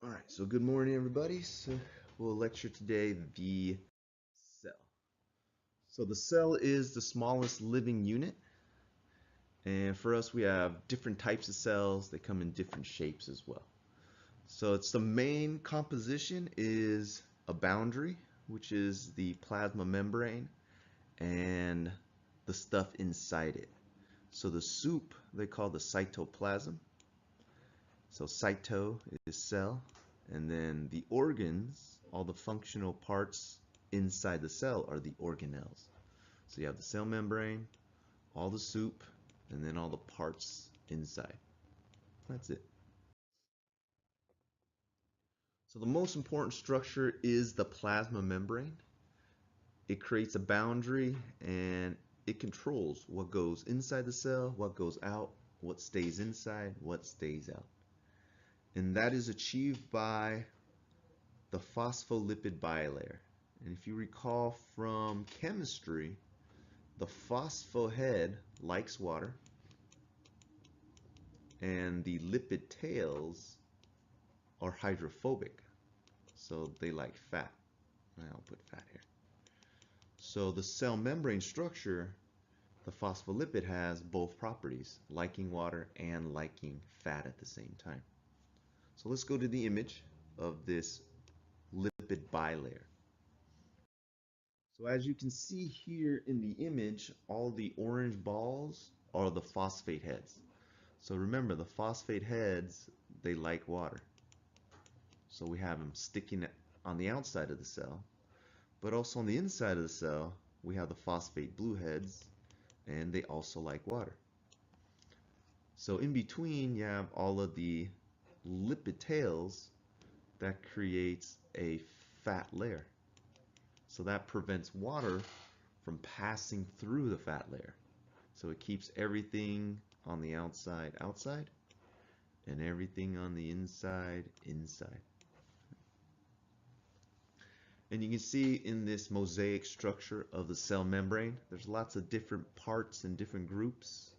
All right, so good morning, everybody. So we'll lecture today the cell. So the cell is the smallest living unit. And for us, we have different types of cells. They come in different shapes as well. So it's the main composition is a boundary, which is the plasma membrane and the stuff inside it. So the soup they call the cytoplasm. So cyto is cell, and then the organs, all the functional parts inside the cell are the organelles. So you have the cell membrane, all the soup, and then all the parts inside. That's it. So the most important structure is the plasma membrane. It creates a boundary and it controls what goes inside the cell, what goes out, what stays inside, what stays out. And that is achieved by the phospholipid bilayer. And if you recall from chemistry, the phospho head likes water and the lipid tails are hydrophobic, so they like fat. I'll put fat here. So the cell membrane structure, the phospholipid has both properties, liking water and liking fat at the same time. So let's go to the image of this lipid bilayer. So as you can see here in the image, all the orange balls are the phosphate heads. So remember, the phosphate heads, they like water. So we have them sticking on the outside of the cell, but also on the inside of the cell, we have the phosphate blue heads, and they also like water. So in between, you have all of the lipid tails that creates a fat layer. So that prevents water from passing through the fat layer. So it keeps everything on the outside outside and everything on the inside inside. And you can see in this mosaic structure of the cell membrane, there's lots of different parts and different groups.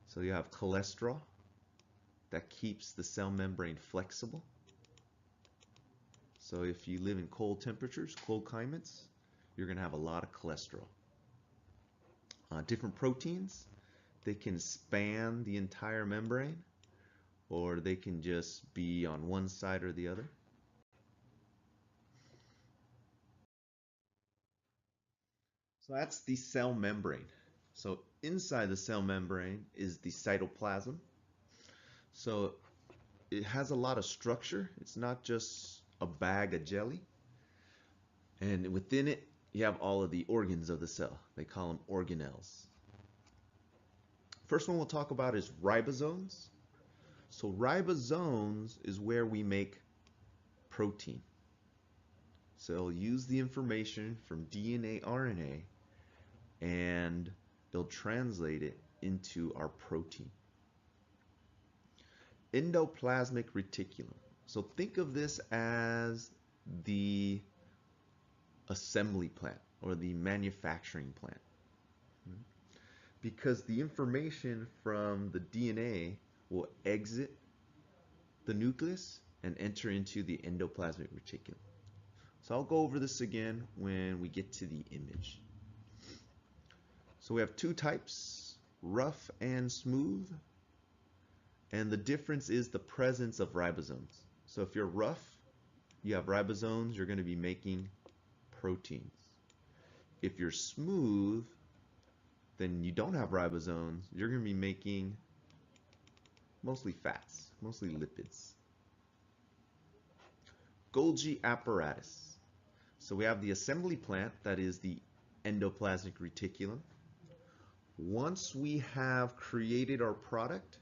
So you have cholesterol that keeps the cell membrane flexible. So if you live in cold temperatures, cold climates, you're going to have a lot of cholesterol. Different proteins, they can span the entire membrane, or they can just be on one side or the other. So that's the cell membrane. So inside the cell membrane is the cytoplasm. So it has a lot of structure. It's not just a bag of jelly. And within it, you have all of the organs of the cell. They call them organelles. First one we'll talk about is ribosomes. So ribosomes is where we make protein. So it'll use the information from DNA, RNA, and they'll translate it into our protein. Endoplasmic reticulum. So think of this as the assembly plant or the manufacturing plant. Because the information from the DNA will exit the nucleus and enter into the endoplasmic reticulum. So I'll go over this again when we get to the image. So we have two types, rough and smooth. And the difference is the presence of ribosomes. So if you're rough, you have ribosomes, you're going to be making proteins. If you're smooth, then you don't have ribosomes, you're going to be making mostly fats, mostly lipids. Golgi apparatus. So we have the assembly plant, that is the endoplasmic reticulum. Once we have created our product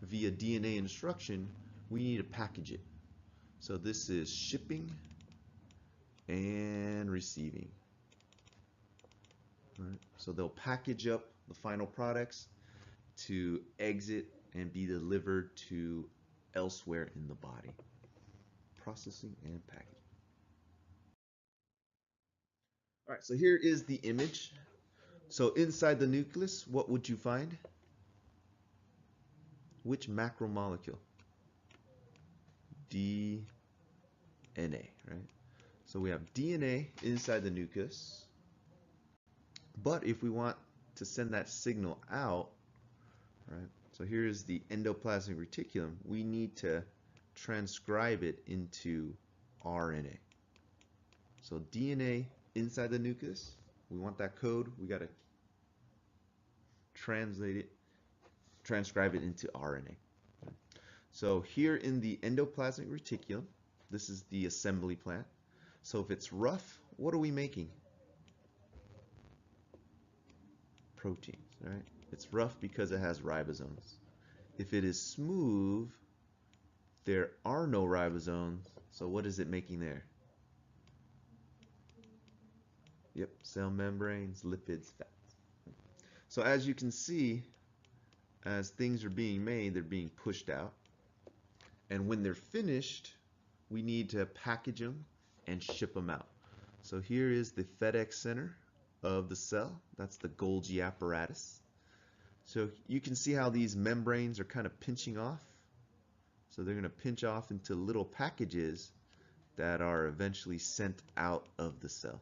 via DNA instruction, we need to package it. So this is shipping and receiving. Right. So they'll package up the final products to exit and be delivered to elsewhere in the body. Processing and packaging. All right, so here is the image. So inside the nucleus, what would you find? Which macromolecule? DNA. right? So we have DNA inside the nucleus. But if we want to send that signal out, right? So here's the endoplasmic reticulum. We need to transcribe it into RNA. So DNA inside the nucleus, we want that code. We got to transcribe it into RNA. So here in the endoplasmic reticulum, this is the assembly plant. So if it's rough, what are we making? Proteins, right? It's rough because it has ribosomes. If it is smooth, there are no ribosomes. So what is it making there? Yep, cell membranes, lipids, fats. So as you can see, as things are being made, they're being pushed out. And when they're finished, we need to package them and ship them out. So here is the FedEx center of the cell. That's the Golgi apparatus. So you can see how these membranes are kind of pinching off. So they're going to pinch off into little packages that are eventually sent out of the cell.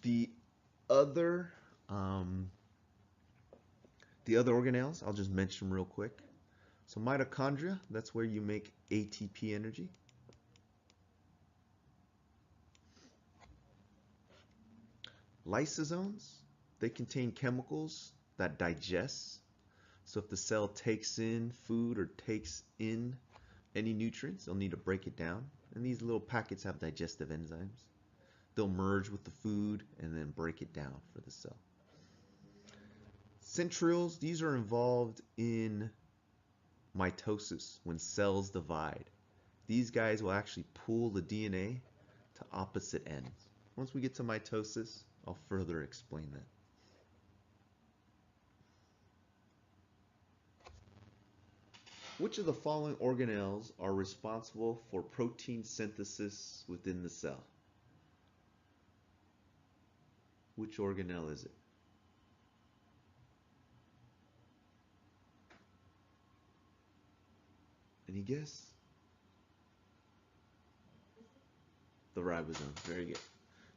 The other organelles, I'll just mention them real quick. So mitochondria, that's where you make ATP energy. Lysosomes, they contain chemicals that digest. So if the cell takes in food or takes in any nutrients, they'll need to break it down. And these little packets have digestive enzymes. They'll merge with the food and then break it down for the cell. Centrioles, these are involved in mitosis when cells divide. These guys will actually pull the DNA to opposite ends. Once we get to mitosis, I'll further explain that. Which of the following organelles are responsible for protein synthesis within the cell? Which organelle is it? Any guess? The ribosome. Very good.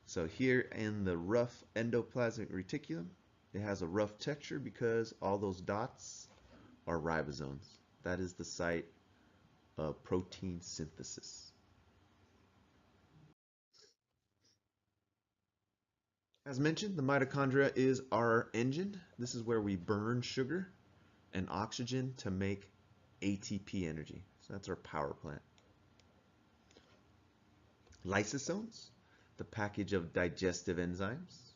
So here in the rough endoplasmic reticulum, it has a rough texture because all those dots are ribosomes. That is the site of protein synthesis. As mentioned, the mitochondria is our engine. This is where we burn sugar and oxygen to make ATP energy. So that's our power plant. Lysosomes, the package of digestive enzymes.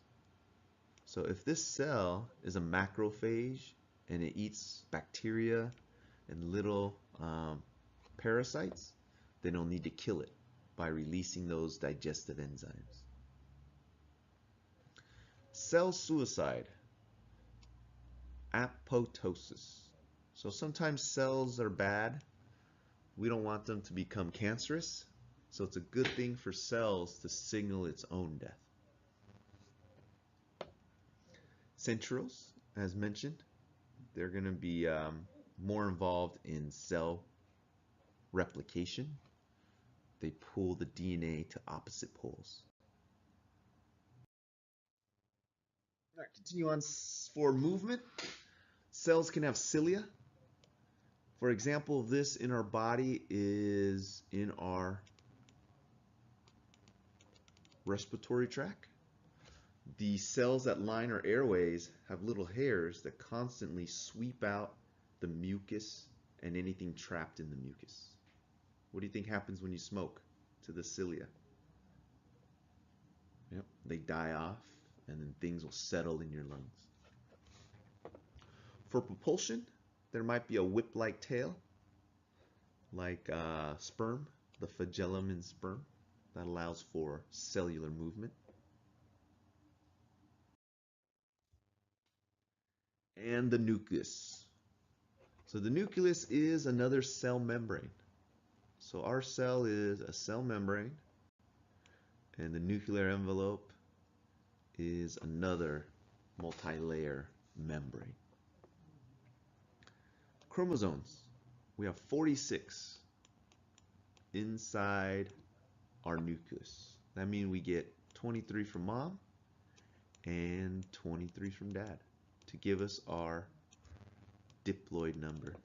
So if this cell is a macrophage and it eats bacteria and little parasites, then it'll need to kill it by releasing those digestive enzymes. Cell suicide, apoptosis. So sometimes cells are bad. We don't want them to become cancerous. So it's a good thing for cells to signal its own death. Centrioles, as mentioned, they're going to be more involved in cell replication. They pull the DNA to opposite poles. All right, continue on for movement. Cells can have cilia. For example, this in our body is in our respiratory tract. The cells that line our airways have little hairs that constantly sweep out the mucus and anything trapped in the mucus. What do you think happens when you smoke to the cilia? Yep, they die off and then things will settle in your lungs. For propulsion, there might be a whip-like tail, like sperm, the flagellum in sperm, that allows for cellular movement. And the nucleus. So the nucleus is another cell membrane. So our cell is a cell membrane, and the nuclear envelope is another multi-layer membrane. chromosomes. We have 46 inside our nucleus. That means we get 23 from mom and 23 from dad to give us our diploid number.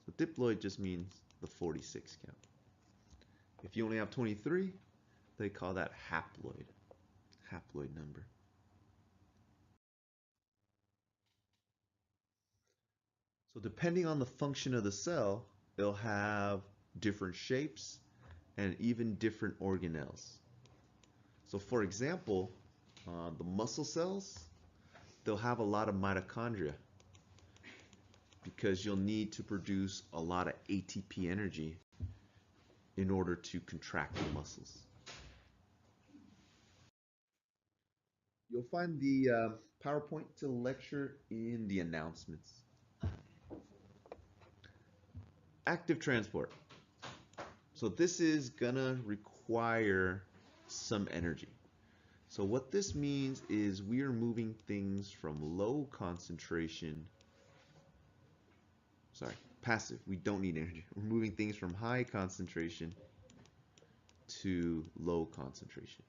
So diploid just means the 46 count. If you only have 23, they call that haploid number. So depending on the function of the cell, it'll have different shapes and even different organelles. So for example, the muscle cells, they'll have a lot of mitochondria because you'll need to produce a lot of ATP energy in order to contract the muscles. You'll find the PowerPoint to the lecture in the announcements. Active transport. So this is gonna require some energy. So what this means is we are moving things from low concentration, passive, we don't need energy. We're moving things from high concentration to low concentration.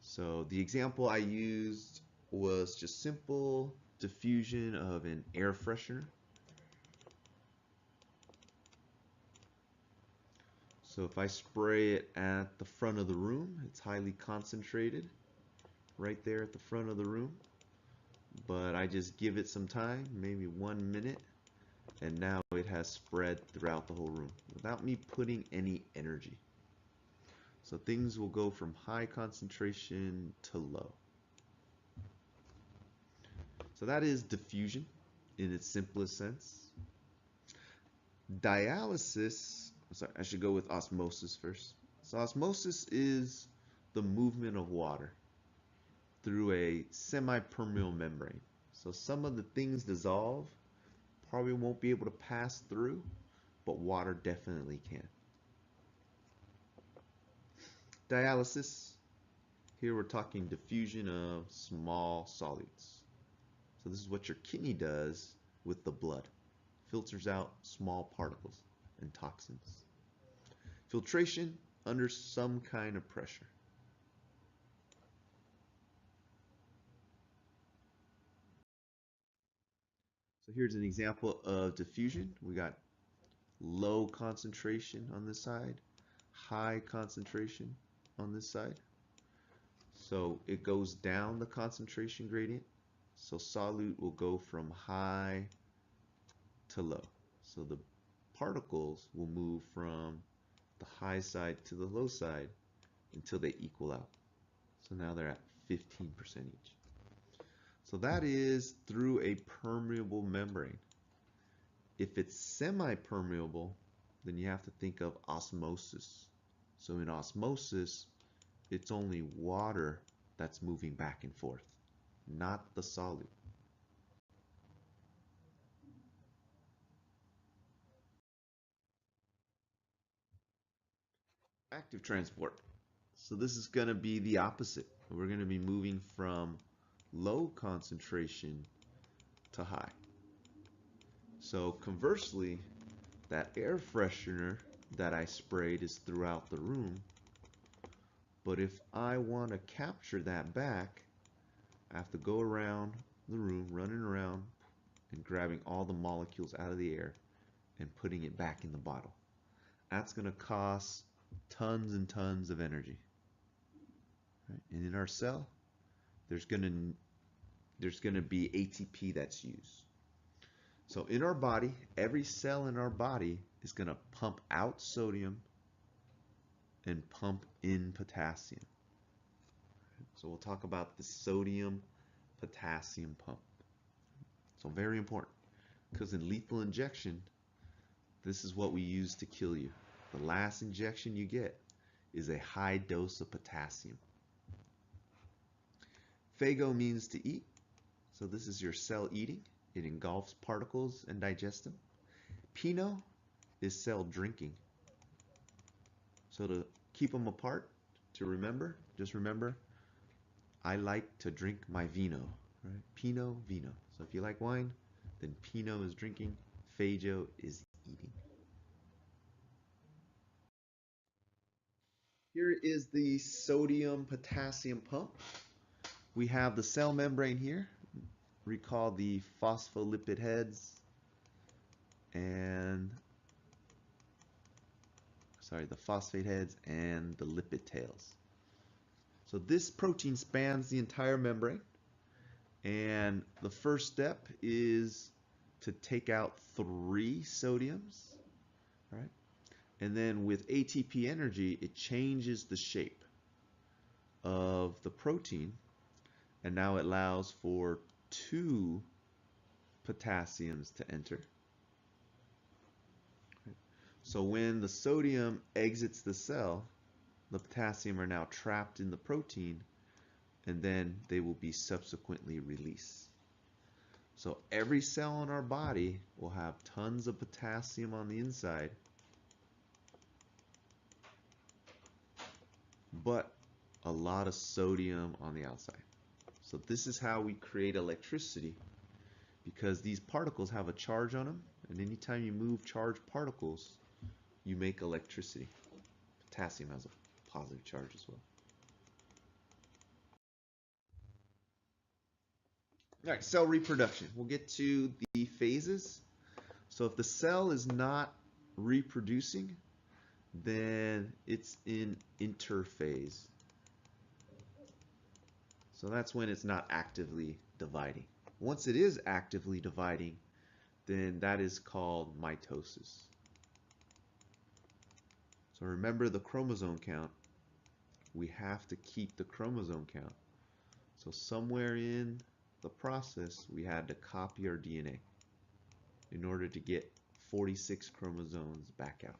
So the example I used was just simple diffusion of an air freshener. So if I spray it at the front of the room, it's highly concentrated right there at the front of the room. But I just give it some time, maybe 1 minute, and now it has spread throughout the whole room without me putting any energy. So things will go from high concentration to low. So that is diffusion in its simplest sense. Dialysis, I should go with osmosis first. So osmosis is the movement of water through a semi-permeable membrane. So some of the things dissolve, probably won't be able to pass through, but water definitely can. Dialysis, here we're talking diffusion of small solutes. So this is what your kidney does with the blood. Filters out small particles and toxins. Filtration under some kind of pressure. So here's an example of diffusion. We got low concentration on this side, high concentration on this side. So it goes down the concentration gradient. So solute will go from high to low. So the particles will move from the high side to the low side until they equal out. So now they're at 15% each. So that is through a permeable membrane. If it's semi-permeable, then you have to think of osmosis. So in osmosis, it's only water that's moving back and forth, not the solute. Active transport. So this is going to be the opposite. We're going to be moving from low concentration to high. So conversely, that air freshener that I sprayed is throughout the room. But if I want to capture that back, I have to go around the room, running around and grabbing all the molecules out of the air and putting it back in the bottle. That's going to cost tons and tons of energy. Right? And in our cell, there's going to be ATP that's used. So in our body, every cell in our body is going to pump out sodium and pump in potassium. So we'll talk about the sodium-potassium pump. So very important, because in lethal injection, this is what we use to kill you. The last injection you get is a high dose of potassium. Phago means to eat. So this is your cell eating. It engulfs particles and digests them. Pino is cell drinking. So to keep them apart, to remember, just remember, I like to drink my vino. Right? Pino, vino. So if you like wine, then Pinot is drinking, Phago is eating. Here is the sodium-potassium pump. We have the cell membrane here. Recall the phospholipid heads and the phosphate heads and the lipid tails. So this protein spans the entire membrane, and the first step is to take out 3 sodiums, right? And then with ATP energy, it changes the shape of the protein, and now it allows for 2 potassiums to enter. So when the sodium exits the cell, the potassium are now trapped in the protein, and then they will be subsequently released. So every cell in our body will have tons of potassium on the inside, but a lot of sodium on the outside. So this is how we create electricity, because these particles have a charge on them, and anytime you move charged particles, you make electricity. Potassium has a positive charge as well. All right, cell reproduction. We'll get to the phases. So if the cell is not reproducing, then it's in interphase. So that's when it's not actively dividing. Once it is actively dividing, then that is called mitosis. So remember the chromosome count. We have to keep the chromosome count. So somewhere in the process, we had to copy our DNA in order to get 46 chromosomes back out.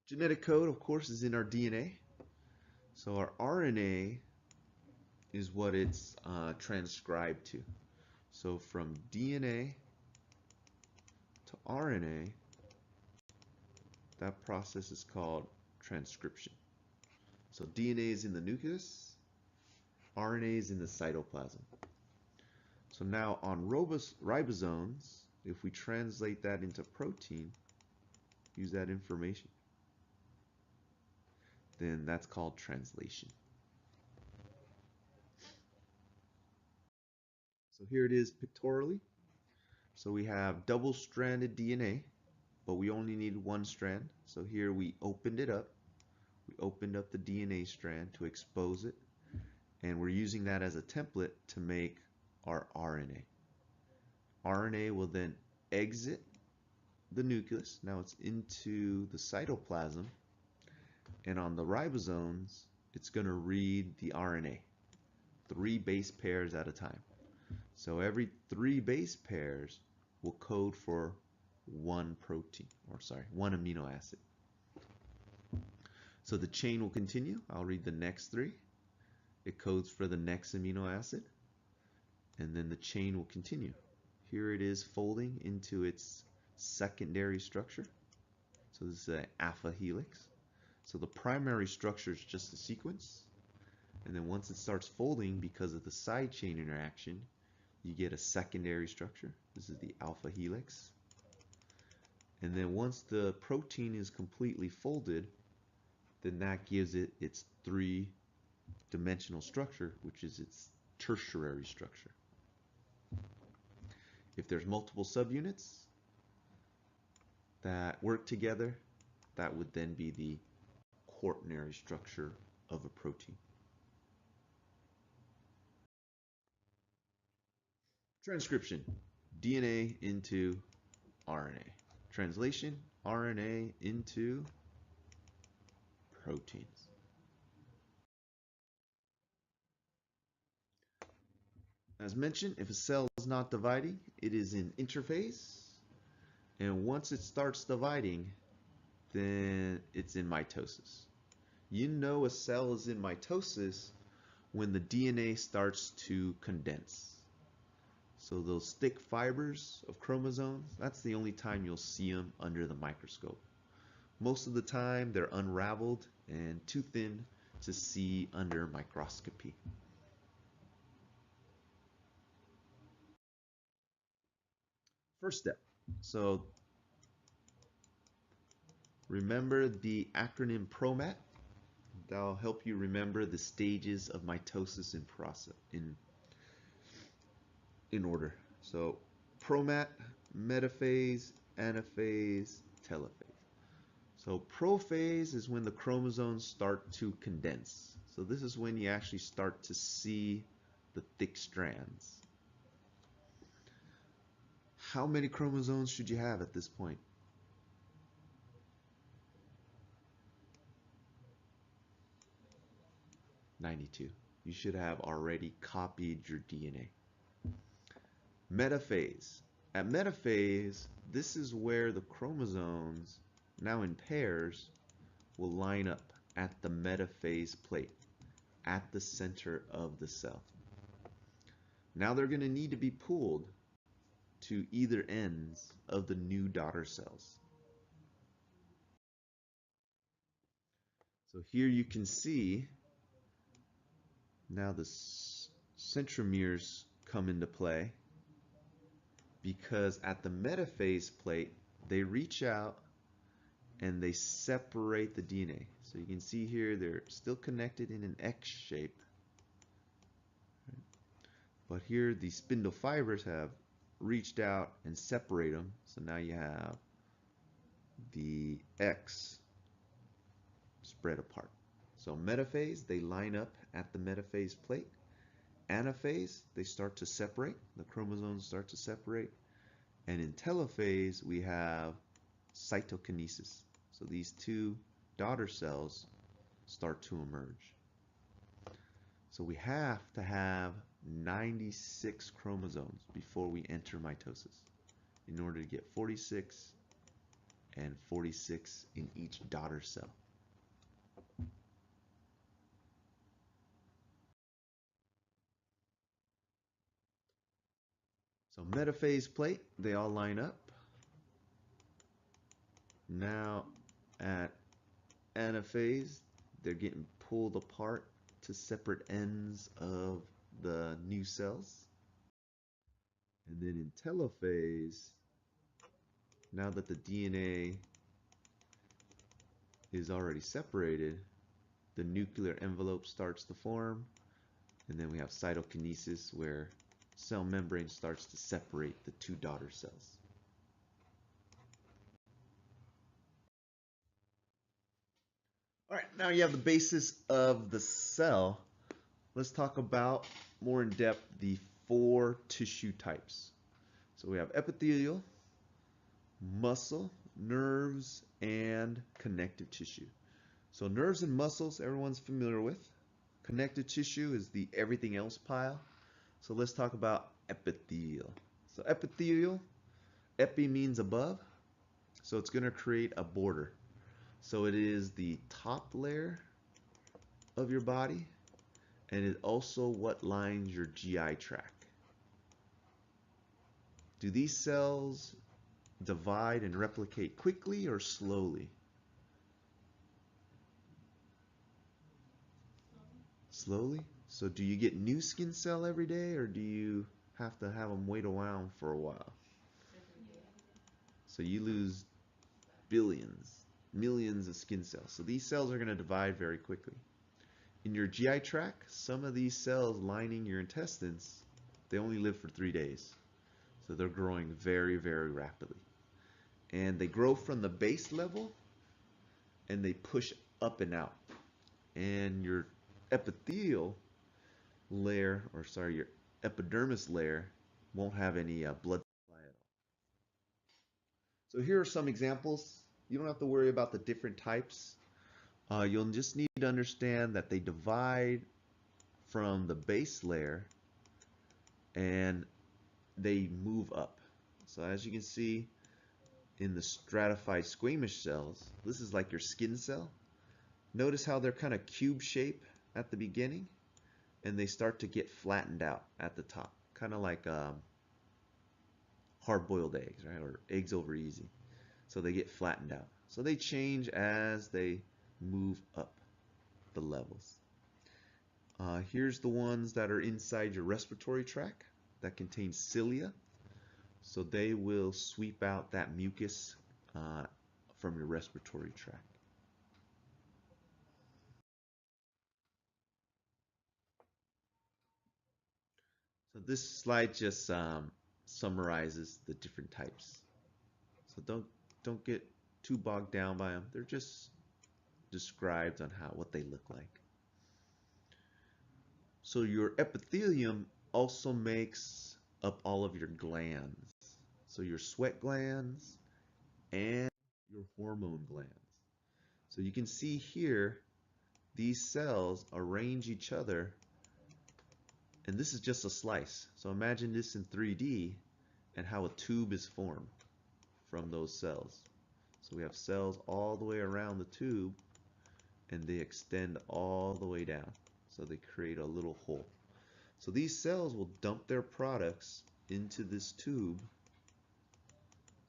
Genetic code, of course, is in our DNA. So our RNA is what it's transcribed to. So from DNA to RNA, that process is called transcription. So DNA is in the nucleus, RNA is in the cytoplasm. So now on ribosomes, if we translate that into protein, use that information, then that's called translation. So here it is pictorially. So we have double-stranded DNA, but we only need 1 strand. So here we opened it up. We opened up the DNA strand to expose it, and we're using that as a template to make our RNA. RNA will then exit the nucleus. Now it's into the cytoplasm, and on the ribosomes, it's going to read the RNA, 3 base pairs at a time. So every 3 base pairs will code for 1 protein, or sorry, 1 amino acid. So the chain will continue. I'll read the next 3. It codes for the next amino acid, and then the chain will continue. Here it is folding into its secondary structure. So this is an alpha helix. So the primary structure is just a sequence, and then once it starts folding because of the side chain interaction, you get a secondary structure. This is the alpha helix. And then once the protein is completely folded, then that gives it its 3-dimensional structure, which is its tertiary structure. If there's multiple subunits that work together, that would then be the quaternary structure of a protein. Transcription, DNA into RNA. Translation, RNA into proteins. As mentioned, if a cell is not dividing, it is in interphase, and once it starts dividing, then it's in mitosis. You know a cell is in mitosis when the DNA starts to condense. So those thick fibers of chromosomes, that's the only time you'll see them under the microscope. Most of the time they're unraveled and too thin to see under microscopy. First step. So remember the acronym PROMAT. That'll help you remember the stages of mitosis in order. So PROMAT, metaphase, anaphase, telophase. So prophase is when the chromosomes start to condense. So this is when you actually start to see the thick strands. How many chromosomes should you have at this point? 92. You should have already copied your DNA. Metaphase. At metaphase, this is where the chromosomes, now in pairs, will line up at the metaphase plate, at the center of the cell. Now they're going to need to be pulled to either ends of the new daughter cells. So here you can see now the centromeres come into play, because at the metaphase plate they reach out and they separate the DNA. So you can see here they're still connected in an X shape, but here the spindle fibers have reached out and separate them. So now you have the X spread apart. So metaphase, they line up at the metaphase plate. Anaphase, they start to separate. The chromosomes start to separate. And in telophase, we have cytokinesis. So these two daughter cells start to emerge. So we have to have 96 chromosomes before we enter mitosis in order to get 46 and 46 in each daughter cell. So metaphase plate, they all line up. Now at anaphase, they're getting pulled apart to separate ends of the new cells. And then in telophase, now that the DNA is already separated, the nuclear envelope starts to form, and then we have cytokinesis where cell membrane starts to separate the two daughter cells. All right, now you have the basis of the cell. Let's talk about more in depth the 4 tissue types. So we have epithelial, muscle, nerves, and connective tissue. So nerves and muscles, everyone's familiar with. Connective tissue is the everything else pile. So let's talk about epithelial. So epithelial, epi means above, so it's going to create a border. So it is the top layer of your body, and it also what lines your GI tract. Do these cells divide and replicate quickly or slowly? Slowly? So do you get new skin cell every day, or do you have to have them wait around for a while? So you lose billions, millions of skin cells. So these cells are going to divide very quickly. In your GI tract, some of these cells lining your intestines, they only live for 3 days. So they're growing very, very rapidly. And they grow from the base level and they push up and out. And your epithelial layer, or sorry, your epidermis layer won't have any blood supply at all. So here are some examples. You don't have to worry about the different types. You'll just need to understand that they divide from the base layer and they move up. So as you can see in the stratified squamous cells, this is like your skin cell. Notice how they're kind of cube shape at the beginning, and they start to get flattened out at the top, kind of like hard-boiled eggs, right? Or eggs over easy. So they get flattened out. So they change as they move up the levels. Here's the ones that are inside your respiratory tract that contain cilia. So they will sweep out that mucus from your respiratory tract. So this slide just summarizes the different types. So don't get too bogged down by them. They're just described on what they look like. So your epithelium also makes up all of your glands. So your sweat glands and your hormone glands. So you can see here, these cells arrange each other, and this is just a slice. So imagine this in 3D and how a tube is formed from those cells. So we have cells all the way around the tube, and they extend all the way down. So they create a little hole. So these cells will dump their products into this tube.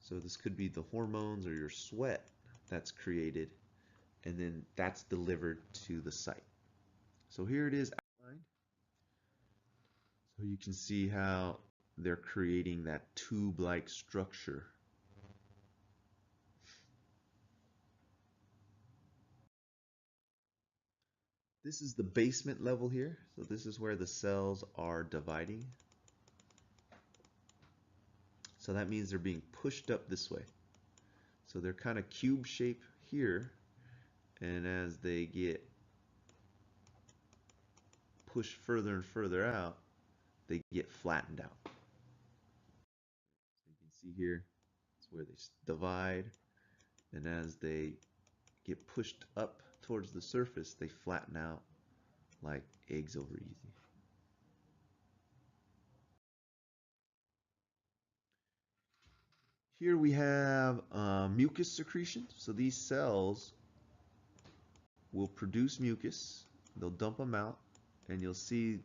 So this could be the hormones or your sweat that's created, and then that's delivered to the site. So here it is outlined. So you can see how they're creating that tube-like structure. This is the basement level here. So this is where the cells are dividing. So that means they're being pushed up this way. So they're kind of cube shape here, and as they get pushed further and further out, they get flattened out. So you can see here, it's where they divide, and as they get pushed up towards the surface, they flatten out like eggs over easy. Here we have mucus secretion. So these cells will produce mucus. They'll dump them out, and you'll see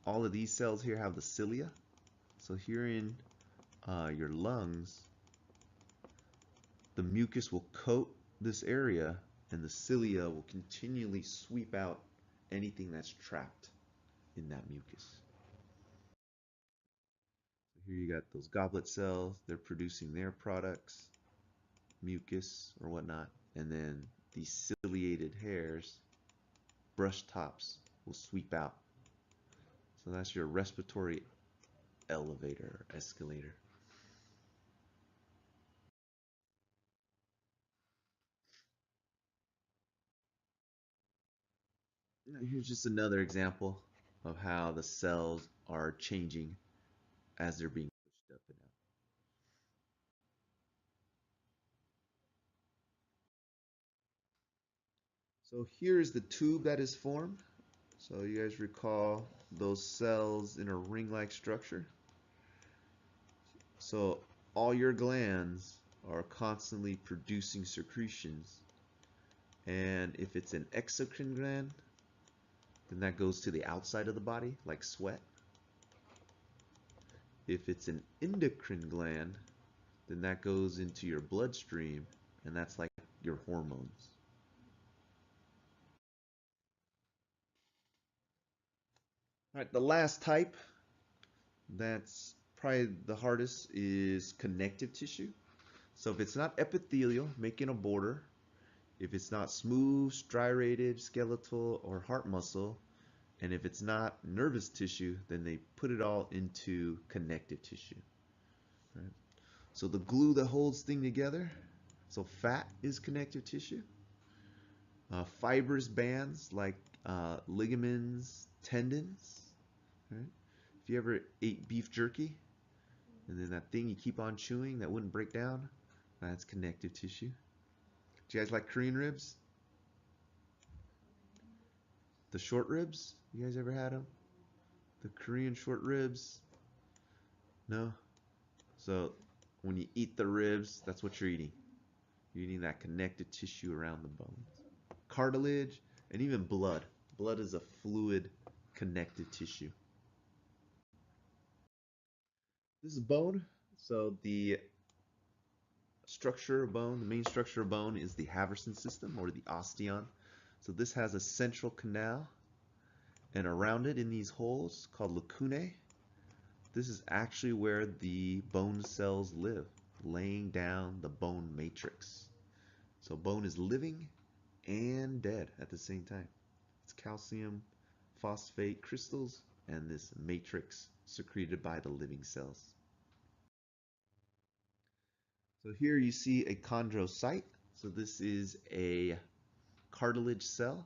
all of these cells here have the cilia. So here in your lungs, the mucus will coat this area, and the cilia will continually sweep out anything that's trapped in that mucus. So here you got those goblet cells. They're producing their products, mucus or whatnot, and then these ciliated hairs, brush tops, will sweep out. So that's your respiratory elevator or escalator. Now here's just another example of how the cells are changing as they're being pushed up and out. So here's the tube that is formed. So you guys recall those cells in a ring-like structure. So all your glands are constantly producing secretions, and if it's an exocrine gland, then that goes to the outside of the body like sweat. If it's an endocrine gland, then that goes into your bloodstream, and that's like your hormones. All right, the last type that's probably the hardest is connective tissue. So if it's not epithelial, making a border, if it's not smooth, striated, skeletal, or heart muscle, and if it's not nervous tissue, then they put it all into connective tissue. Right? So the glue that holds things together, so fat is connective tissue. Fibrous bands like ligaments, tendons. Right? If you ever ate beef jerky, and then that thing you keep on chewing that wouldn't break down, that's connective tissue. Do you guys like Korean ribs? The short ribs? You guys ever had them? The Korean short ribs? No? So when you eat the ribs, that's what you're eating. You're eating that connective tissue around the bones. Cartilage and even blood. Blood is a fluid connective tissue. This is bone. So the structure of bone, the main structure of bone is the Haversian system or the osteon. So this has a central canal, and around it in these holes called lacunae this is actually where the bone cells live, laying down the bone matrix. So bone is living and dead at the same time. It's calcium phosphate crystals and this matrix secreted by the living cells. So here you see a chondrocyte. So this is a cartilage cell.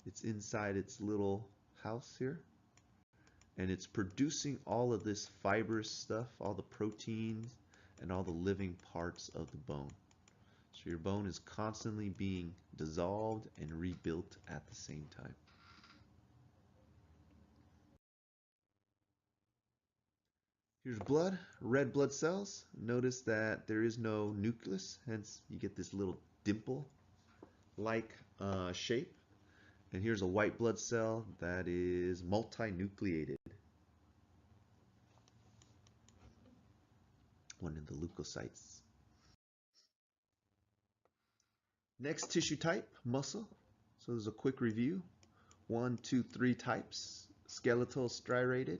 It's inside its little house here. And it's producing all of this fibrous stuff, all the proteins and all the living parts of the bone. So your bone is constantly being dissolved and rebuilt at the same time. Here's blood, red blood cells. Notice that there is no nucleus, hence you get this little dimple-like shape. And here's a white blood cell that is multinucleated. One of the leukocytes. Next tissue type, muscle. So there's a quick review. 1, 2, 3 types. Skeletal striated.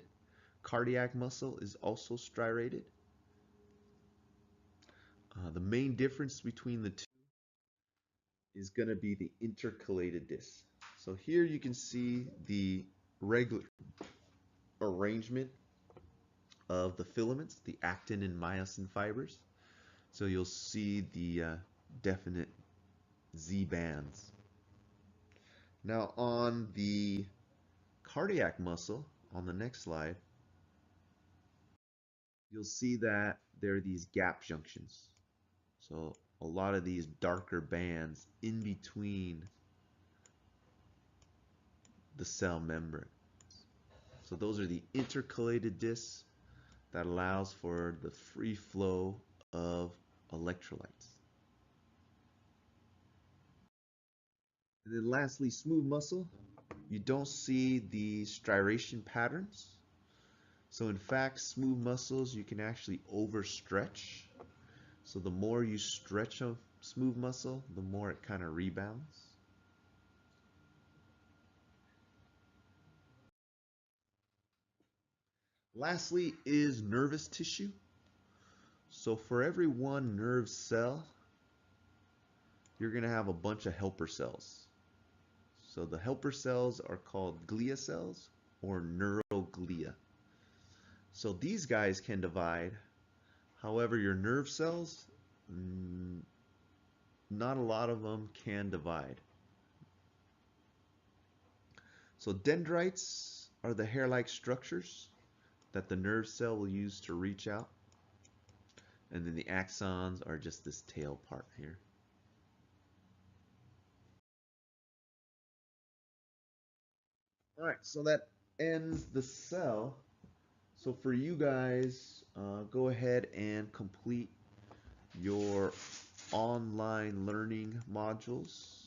Cardiac muscle is also striated. The main difference between the two is going to be the intercalated disc. So here you can see the regular arrangement of the filaments, the actin and myosin fibers. So you'll see the definite Z bands. Now on the cardiac muscle, on the next slide, you'll see that there are these gap junctions. So a lot of these darker bands in between the cell membrane. So those are the intercalated discs that allows for the free flow of electrolytes. And then lastly, smooth muscle. You don't see the striation patterns. So in fact, smooth muscles, you can actually overstretch. So the more you stretch a smooth muscle, the more it kind of rebounds. Lastly is nervous tissue. So for every one nerve cell, you're going to have a bunch of helper cells. So the helper cells are called glia cells or neuroglia. So these guys can divide. However, your nerve cells, not a lot of them can divide. So dendrites are the hair-like structures that the nerve cell will use to reach out. And then the axons are just this tail part here. All right, so that ends the cell. So for you guys, go ahead and complete your online learning modules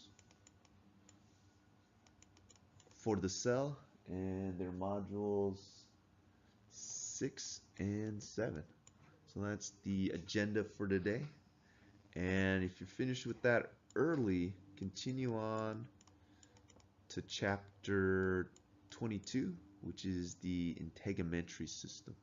for the cell, and they're modules 6 and 7. So that's the agenda for today. And if you're finished with that early, continue on to chapter 22, which is the integumentary system.